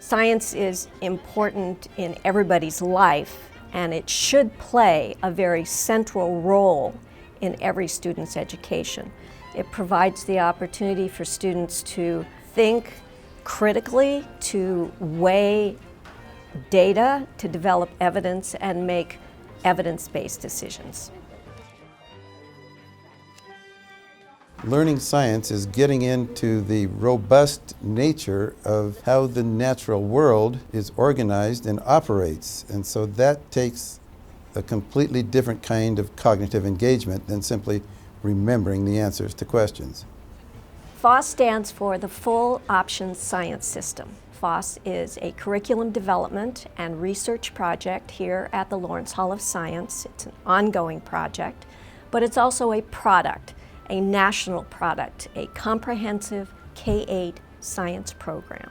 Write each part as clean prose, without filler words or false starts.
Science is important in everybody's life, and it should play a very central role in every student's education. It provides the opportunity for students to think critically, to weigh data, to develop evidence, and make evidence-based decisions. Learning science is getting into the robust nature of how the natural world is organized and operates. And so that takes a completely different kind of cognitive engagement than simply remembering the answers to questions. FOSS stands for the Full Option Science System. FOSS is a curriculum development and research project here at the Lawrence Hall of Science. It's an ongoing project, but it's also a product, a national product, a comprehensive K-8 science program.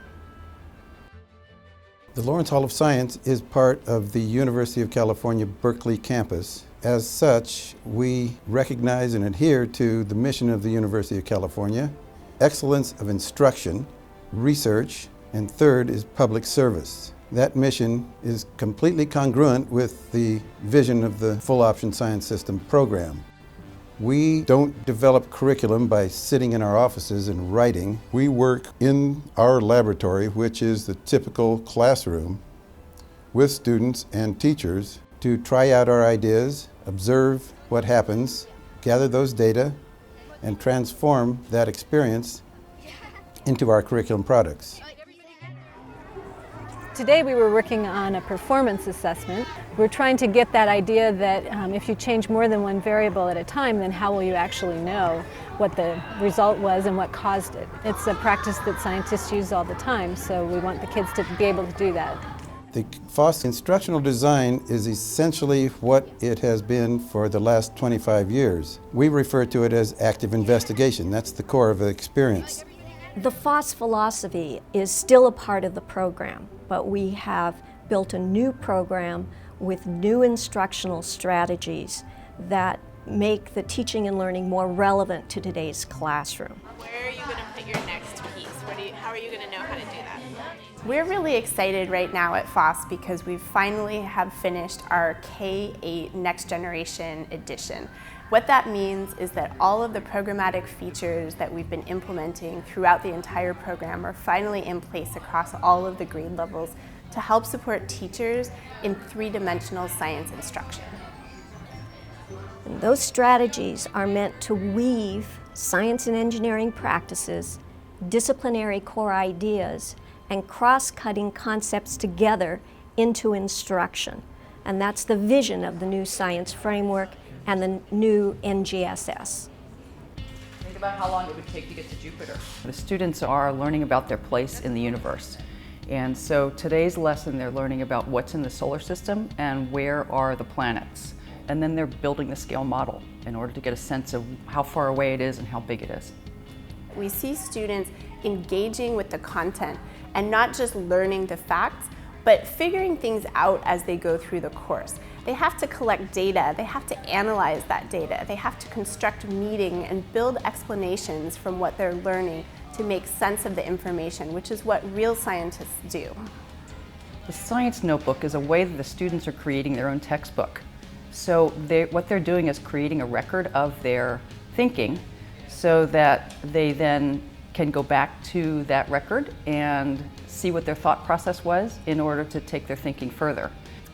The Lawrence Hall of Science is part of the University of California, Berkeley campus. As such, we recognize and adhere to the mission of the University of California, excellence of instruction, research, and third is public service. That mission is completely congruent with the vision of the Full Option Science System program. We don't develop curriculum by sitting in our offices and writing. We work in our laboratory, which is the typical classroom, with students and teachers to try out our ideas, observe what happens, gather those data, and transform that experience into our curriculum products. Today we were working on a performance assessment. We're trying to get that idea that if you change more than one variable at a time, then how will you actually know what the result was and what caused it? It's a practice that scientists use all the time, so we want the kids to be able to do that. The FOSS instructional design is essentially what it has been for the last 25 years. We refer to it as active investigation. That's the core of the experience. The FOSS philosophy is still a part of the program, but we have built a new program with new instructional strategies that make the teaching and learning more relevant to today's classroom. Where are you going to put your next piece? How are you going to know how to do that? We're really excited right now at FOSS because we finally have finished our K-8 Next Generation edition. What that means is that all of the programmatic features that we've been implementing throughout the entire program are finally in place across all of the grade levels to help support teachers in three-dimensional science instruction. And those strategies are meant to weave science and engineering practices, disciplinary core ideas, and cross-cutting concepts together into instruction. And that's the vision of the new science framework and the new NGSS. Think about how long it would take to get to Jupiter. The students are learning about their place in the universe. And so today's lesson, they're learning about what's in the solar system and where are the planets. And then they're building the scale model in order to get a sense of how far away it is and how big it is. We see students engaging with the content and not just learning the facts, but figuring things out as they go through the course. They have to collect data, they have to analyze that data, they have to construct meaning and build explanations from what they're learning to make sense of the information, which is what real scientists do. The science notebook is a way that the students are creating their own textbook. So what they're doing is creating a record of their thinking so that they then can go back to that record and see what their thought process was in order to take their thinking further.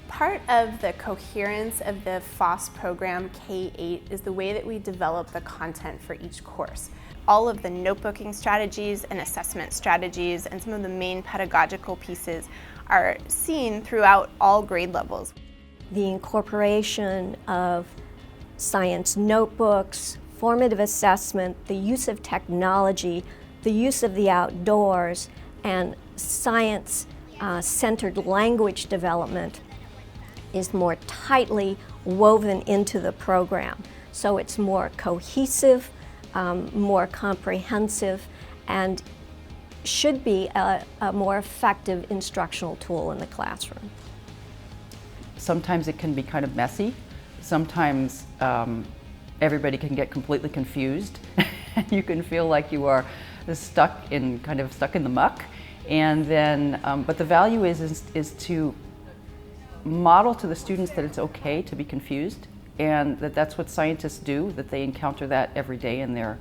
Part of the coherence of the FOSS program K-8 is the way that we develop the content for each course. All of the notebooking strategies and assessment strategies and some of the main pedagogical pieces are seen throughout all grade levels. The incorporation of science notebooks, formative assessment, the use of technology, the use of the outdoors, and science-centered language development is more tightly woven into the program. So it's more cohesive, more comprehensive, and should be a more effective instructional tool in the classroom. Sometimes it can be kind of messy. Sometimes everybody can get completely confused. You can feel like you are stuck in the muck. And then, but the value is to model to the students that it's okay to be confused, and that's what scientists do, that they encounter that every day in their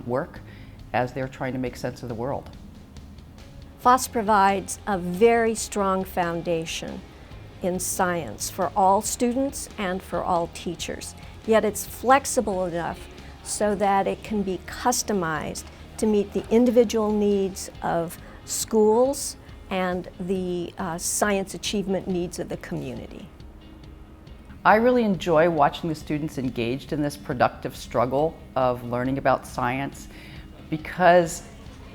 work as they're trying to make sense of the world. FOSS provides a very strong foundation in science for all students and for all teachers. Yet it's flexible enough so that it can be customized to meet the individual needs of schools and the science achievement needs of the community. I really enjoy watching the students engaged in this productive struggle of learning about science because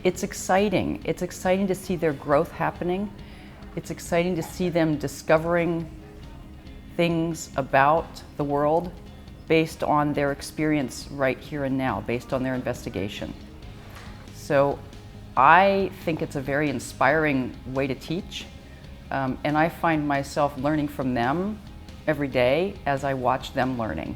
it's exciting. It's exciting to see their growth happening. It's exciting to see them discovering things about the world based on their experience right here and now, based on their investigation. So I think it's a very inspiring way to teach, and I find myself learning from them every day as I watch them learning.